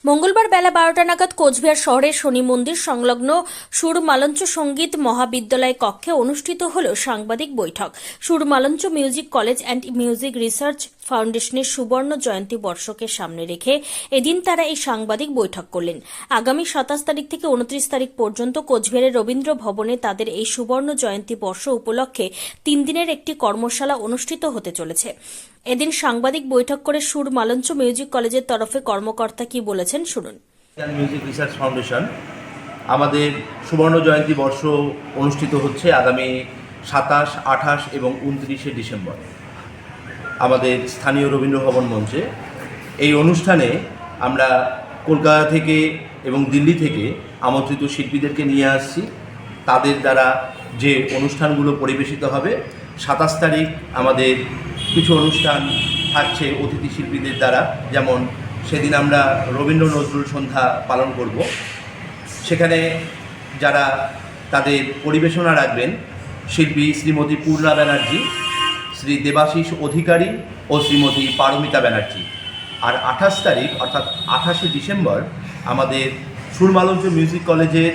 মঙ্গলবার বেলা 12টা নাগাদ কোচবিহার শহরের শনি মন্দির সংলগ্ন সুর মালঞ্চ সঙ্গীত মহাবিদ্যালয় কক্ষে অনুষ্ঠিত হল সাংবাদিক বৈঠক। Sur Malancha music college and music research ফাউন্ডেশনের সুবর্ণ জয়ন্তী বর্ষকে সামনে রেখে এদিন তারা এই সাংবাদিক বৈঠক করলেন। আগামী 27 তারিখ থেকে 29 তারিখ পর্যন্ত কোচবিহারের রবীন্দ্র ভবনে তাদের এই সুবর্ণ জয়ন্তী বর্ষ উপলক্ষে 3 দিনের একটি কর্মশালা অনুষ্ঠিত হতে চলেছে। এদিন সাংবাদিক বৈঠক করে সুর মালঞ্চ মিউজিক কলেজের তরফে কর্মকর্তা কি বলেছেন শুনুন। মিউজিক রিসার্চ ফাউন্ডেশন আমাদের সুবর্ণ জয়ন্তী বর্ষ অনুষ্ঠিত হচ্ছে আগামী 27, 28 এবং 29শে ডিসেম্বর আমাদের স্থানীয় রবীন্দ্র ভবন মঞ্চে। এই অনুষ্ঠানে আমরা কলকাতা থেকে এবং দিল্লি থেকে আমন্ত্রিত শিল্পীদেরকে নিয়ে আসছি। তাদের দ্বারা যে অনুষ্ঠানগুলো পরিবেশিত হবে, 27 তারিখ আমাদের কিছু অনুষ্ঠান থাকছে অতিথি শিল্পীদের দ্বারা, যেমন সেদিন আমরা রবীন্দ্র নজরুল সন্ধ্যা পালন করব। সেখানে যারা তাদের পরিবেশনা রাখবেন শিল্পী শ্রীমতী পূর্ণা ব্যানার্জি, শ্রী দেবাশিস অধিকারী ও শ্রীমতী পারমিতা ব্যানার্জি। আর 28 তারিখ অর্থাৎ 28শে ডিসেম্বর আমাদের সুর মালঞ্চ মিউজিক কলেজের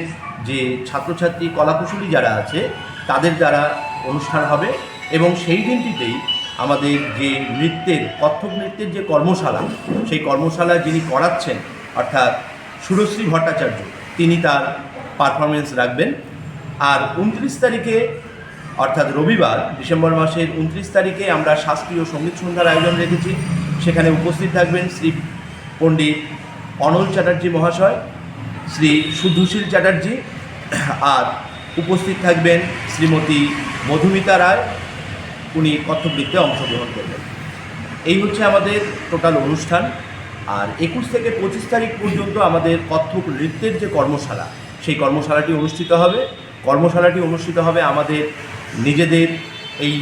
যে ছাত্রছাত্রী কলাকুশলী যারা আছে তাদের দ্বারা অনুষ্ঠান হবে। এবং সেই দিনটিতেই আমাদের যে নৃত্যের কত্থক নৃত্যের যে কর্মশালা, সেই কর্মশালা যিনি করাচ্ছেন অর্থাৎ সুরশ্রী ভট্টাচার্য, তিনি তার পারফরমেন্স রাখবেন। আর 29 তারিখে অর্থাৎ রবিবার ডিসেম্বর মাসের 29 তারিখে আমরা শাস্ত্রীয় সঙ্গীত সন্ধ্যার আয়োজন রেখেছি। সেখানে উপস্থিত থাকবেন শ্রী পণ্ডিত অনল চ্যাটার্জি মহাশয়, শ্রী শুদ্ধশীল চ্যাটার্জি, আর উপস্থিত থাকবেন শ্রীমতী মধুমিতা রায়, উনি কত্থক নৃত্যে অংশগ্রহণ করবেন। এই হচ্ছে আমাদের টোটাল অনুষ্ঠান। আর 21 থেকে 25 তারিখ পর্যন্ত আমাদের কত্থক নৃত্যের যে কর্মশালা, সেই কর্মশালাটি অনুষ্ঠিত হবে আমাদের নিজেদের এই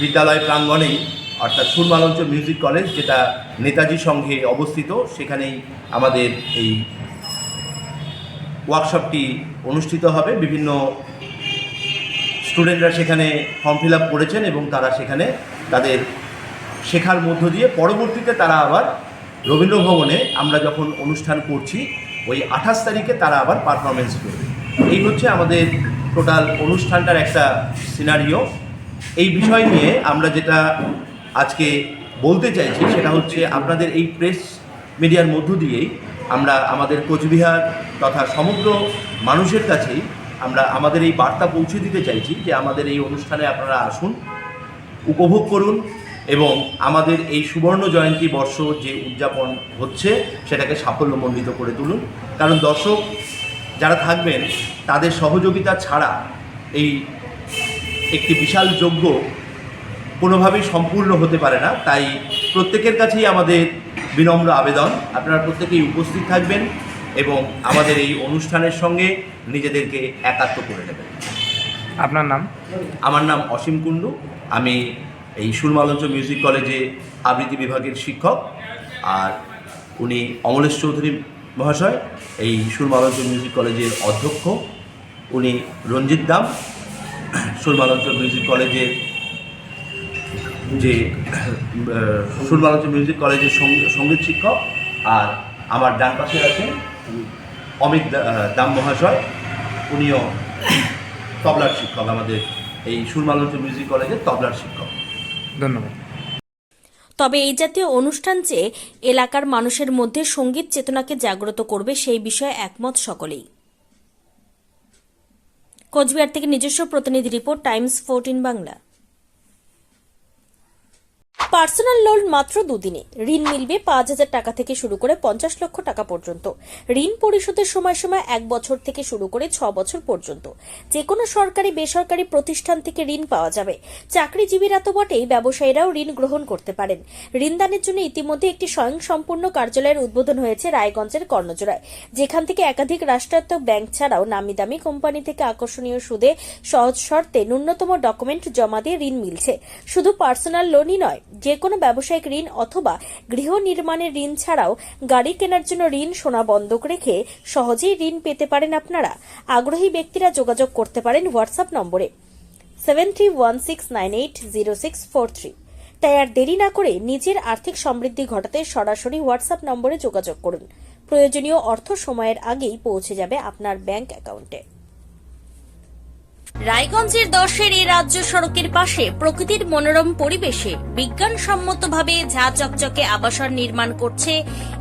বিদ্যালয় প্রাঙ্গণেই, অর্থাৎ সুর মালঞ্চ মিউজিক কলেজ যেটা নেতাজি সংঘে অবস্থিত, সেখানেই আমাদের এই ওয়ার্কশপটি অনুষ্ঠিত হবে। বিভিন্ন স্টুডেন্টরা সেখানে ফর্ম ফিল আপ করেছেন এবং তারা সেখানে তাদের শেখার মধ্য দিয়ে পরবর্তীতে তারা আবার রবীন্দ্র ভবনে আমরা যখন অনুষ্ঠান করছি ওই 28 তারিখে তারা আবার পারফরমেন্স করবে। এই হচ্ছে আমাদের টোটাল অনুষ্ঠানটার একটা সিনারিও। এই বিষয় নিয়ে আমরা যেটা আজকে বলতে চাইছি সেটা হচ্ছে আপনাদের এই প্রেস মিডিয়ার মধ্য দিয়েই আমরা আমাদের কোচবিহার তথা সমগ্র মানুষের কাছেই আমরা আমাদের এই বার্তা পৌঁছে দিতে চাইছি যে আমাদের এই অনুষ্ঠানে আপনারা আসুন, উপভোগ করুন এবং আমাদের এই সুবর্ণ জয়ন্তী বর্ষ যে উদযাপন হচ্ছে সেটাকে সাফল্যমণ্ডিত করে তুলুন। কারণ দর্শক যারা থাকবেন তাদের সহযোগিতা ছাড়া এই একটি বিশাল যজ্ঞ কোনোভাবেই সম্পূর্ণ হতে পারে না। তাই প্রত্যেকের কাছেই আমাদের বিনম্র আবেদন, আপনারা প্রত্যেকেই উপস্থিত থাকবেন এবং আমাদের এই অনুষ্ঠানের সঙ্গে নিজেদেরকে একাত্ম করে নেবেন। আপনার নাম? আমার নাম অসীম কুণ্ডু। আমি এই সুর মালঞ্চ মিউজিক কলেজে আবৃত্তি বিভাগের শিক্ষক। আর উনি অমলেশ চৌধুরী মহাশয় এই সুর মালঞ্চ মিউজিক কলেজের অধ্যক্ষ। উনি রঞ্জিত দাম সুর মালঞ্চ মিউজিক কলেজের যে সুর মালঞ্চ মিউজিক কলেজের সঙ্গীত শিক্ষক। আর আমার ডান পাশে আছেন অমিত দাম মহাশয়, উনিও তবলার শিক্ষক, আমাদের এই সুর মালঞ্চ মিউজিক কলেজের তবলার শিক্ষক। ধন্যবাদ। তবে এই জাতীয় অনুষ্ঠান যে এলাকার মানুষের মধ্যে সঙ্গীত চেতনাকে জাগ্রত করবে সেই বিষয়ে একমত সকলেই। কোচবিহার থেকে নিজস্ব প্রতিনিধি report, Times 14 Bangla. Personal loan মাত্র 2 দিনে ঋণ মিলবে 5,000 টাকা থেকে শুরু করে 50 লক্ষ টাকা পর্যন্ত। ঋণ পরিশোধের সময়সীমা 1 বছর থেকে শুরু করে 6 বছর পর্যন্ত। যে কোনো সরকারি বেসরকারি প্রতিষ্ঠান থেকে ঋণ পাওয়া যাবে। চাকরিজীবীরা তো বটেই, ব্যবসায়ীরাও ঋণ গ্রহণ করতে পারেন। ঋণদানের জন্য ইতিমধ্যে একটি স্বয়ংসম্পূর্ণ কার্যালয়ের উদ্বোধন হয়েছে রায়গঞ্জের কর্ণজোড়ায়, যেখান থেকে একাধিক রাষ্ট্রায়ত্ত ব্যাংক ছাড়াও নামি দামি কোম্পানি থেকে আকর্ষণীয় সুদে সহজ শর্তে ন্যূনতম ডকুমেন্ট জমা দিয়ে ঋণ মিলছে। শুধু পার্সোনাল লোনই নয়, যে কোনো ব্যবসায়িক ঋণ অথবা গৃহ নির্মাণের ঋণ ছাড়াও গাড়ি কেনার জন্য ঋণ, সোনা বন্ধক রেখে সহজেই ঋণ পেতে পারেন আপনারা। আগ্রহী ব্যক্তিরা যোগাযোগ করতে পারেন হোয়াটসঅ্যাপ নম্বরে 7316980643। তাই আর দেরি না করে নিজের আর্থিক সমৃদ্ধি ঘটাতে সরাসরি হোয়াটসঅ্যাপ নম্বরে যোগাযোগ করুন। প্রয়োজনীয় অর্থ সময়ের আগেই পৌঁছে যাবে আপনার ব্যাংক অ্যাকাউন্টে। রায়গঞ্জের 10-এর এই রাজ্য সড়কের পাশে প্রকৃতির মনোরম পরিবেশে বিজ্ঞানসম্মতভাবে ঝা চকচকে আবাসন নির্মাণ করছে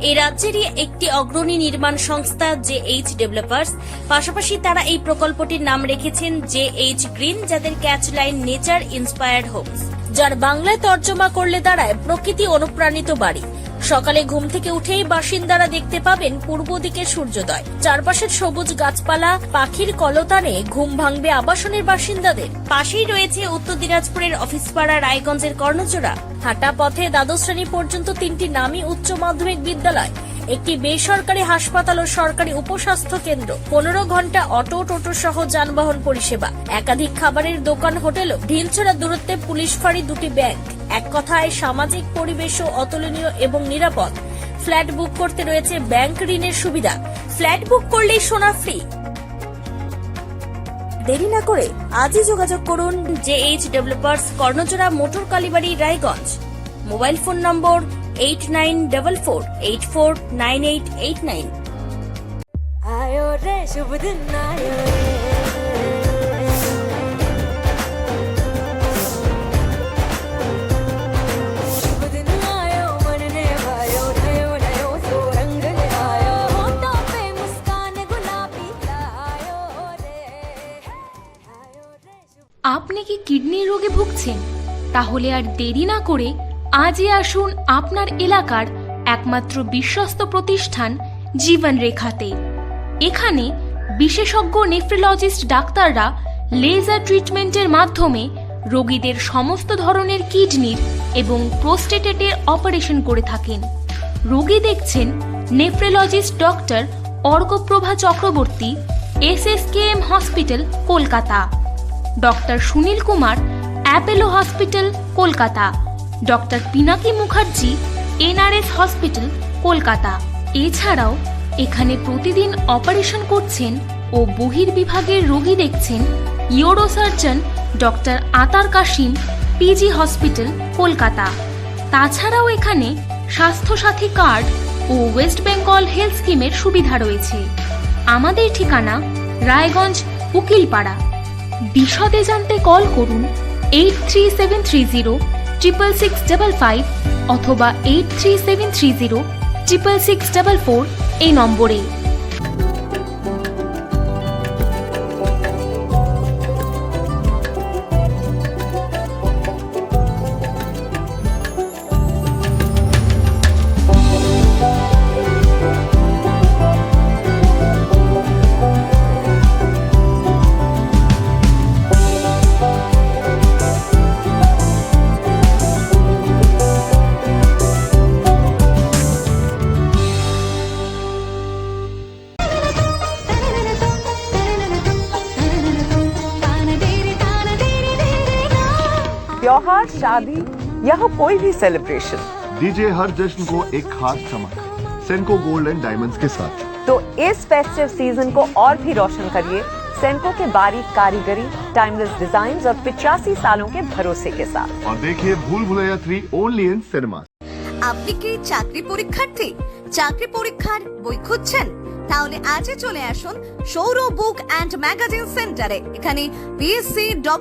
এই রাজ্যেরই একটি অগ্রণী নির্মাণ সংস্থা JH ডেভেলপার্স। পাশাপাশি তারা এই প্রকল্পটির নাম রেখেছেন JH গ্রিন, যাদের ক্যাচলাইন নেচার ইন্সপায়ার্ড হোমস, যার বাংলায় তর্জমা করলে দাঁড়ায় প্রকৃতি অনুপ্রাণিত বাড়ি। সকালে ঘুম থেকে উঠেই বাসিন্দারা দেখতে পাবেন পূর্ব দিকে সূর্যোদয়, চারপাশের সবুজ গাছপালা, পাখির কলতানে ঘুম ভাঙবে আবাসনের বাসিন্দাদের। পাশেই রয়েছে উত্তর দিনাজপুরের অফিসপাড়া রায়গঞ্জের কর্ণজোড়া। হাঁটা পথে দ্বাদশ শ্রেণী পর্যন্ত 3টি নামী উচ্চ মাধ্যমিক বিদ্যালয়, একটি বেসরকারি হাসপাতাল ও সরকারি উপস্বাস্থ্য কেন্দ্র, 15 ঘন্টা অটো টোটো সহ যানবাহন পরিষেবা, একাধিক খাবারের দোকান, হোটেল, ঢিলছড়া দূরত্বে পুলিশ ফাঁড়ি, 2টি ব্যাংক। এক কথায় সামাজিক পরিবেশও অতুলনীয় এবং নিরাপদ। ফ্ল্যাট বুক করতে রয়েছে ব্যাংক ঋণের সুবিধা। ফ্ল্যাট বুক করলেই সোনা ফ্রি। দেরি না করে আজই যোগাযোগ করুন JH developers, Karnajora, motor Kalibari, Raiganj. Mobile phone number 8944849889। आयो रे शुभ दिन आयो रे शुभ दिन आयो मन ने भायो नयो नयो सो रंग ले आयो होठों पे मुस्कान गुलाबी आयो रे शुभ। আপনি কি কিডনি রোগে ভুগছেন? তাহলে আর দেরি না করে আজই আসুন আপনার এলাকার একমাত্র বিশ্বস্ত প্রতিষ্ঠান জীবন রেখাতে। এখানে বিশেষজ্ঞ নেফ্রোলজিস্ট ডাক্তাররা লেজার ট্রিটমেন্টের মাধ্যমে রোগীদের সমস্ত ধরনের কিডনির এবং প্রোস্টেটের অপারেশন করে থাকেন। রোগী দেখছেন nephrologist doctor Arkaprabha Chakraborty, SSKM hospital, Kolkata. Doctor Sunil Kumar, Apollo hospital, Kolkata. Doctor Pinaki Mukherjee, NRS hospital, Kolkata. এছাড়াও এখানে প্রতিদিন অপারেশন করছেন ও বহির্বিভাগের রোগী দেখছেন ইউরোসার্জন ডক্টর আতার কাশিম, PG হসপিটাল, কলকাতা। তাছাড়াও এখানে স্বাস্থ্যসাথী কার্ড ও ওয়েস্ট বেঙ্গল হেলথ স্কিমের সুবিধা রয়েছে। আমাদের ঠিকানা রায়গঞ্জ, উকিলপাড়া। বিশদে জানতে কল করুন 8373066655 অথবা 8373066644 এই নম্বরে। त्योहार, शादी या हो कोई भी सेलिब्रेशन, दीजिए हर जश्न को एक खास चमक सेंको गोल्ड एंड डायमंड्स के साथ। तो इस फेस्टिव सीजन को और भी रोशन करिए सेंको के बारीक कारीगरी, टाइमलेस डिजाइन और 85 सालों के भरोसे के साथ। और देखिए भूल भुलैया 3 ओनली इन सिनेमा। আপনি কি চাকরি পরীক্ষার্থী? চাকরি পরীক্ষার বই খুঁজছেন? তাহলে আজই চলে আসুন সৌর বুক অ্যান্ড ম্যাগাজিন সেন্টারে। এখানে BSc,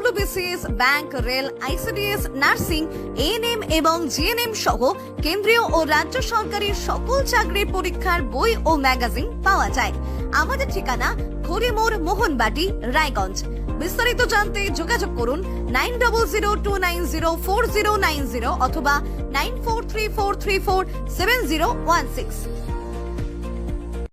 WBCS, bank, rail, ICDS, nursing, ANM এবং GNM সহ কেন্দ্রীয় ও রাজ্য সরকারি সকল চাকরির পরীক্ষার বই ও ম্যাগাজিন পাওয়া যায়। আমাদের ঠিকানা খড়িমোড়, মোহনবাটি, রায়গঞ্জ। বিস্তারিত জানতে যোগাযোগ করুন 9002904090 অথবা 9434347016।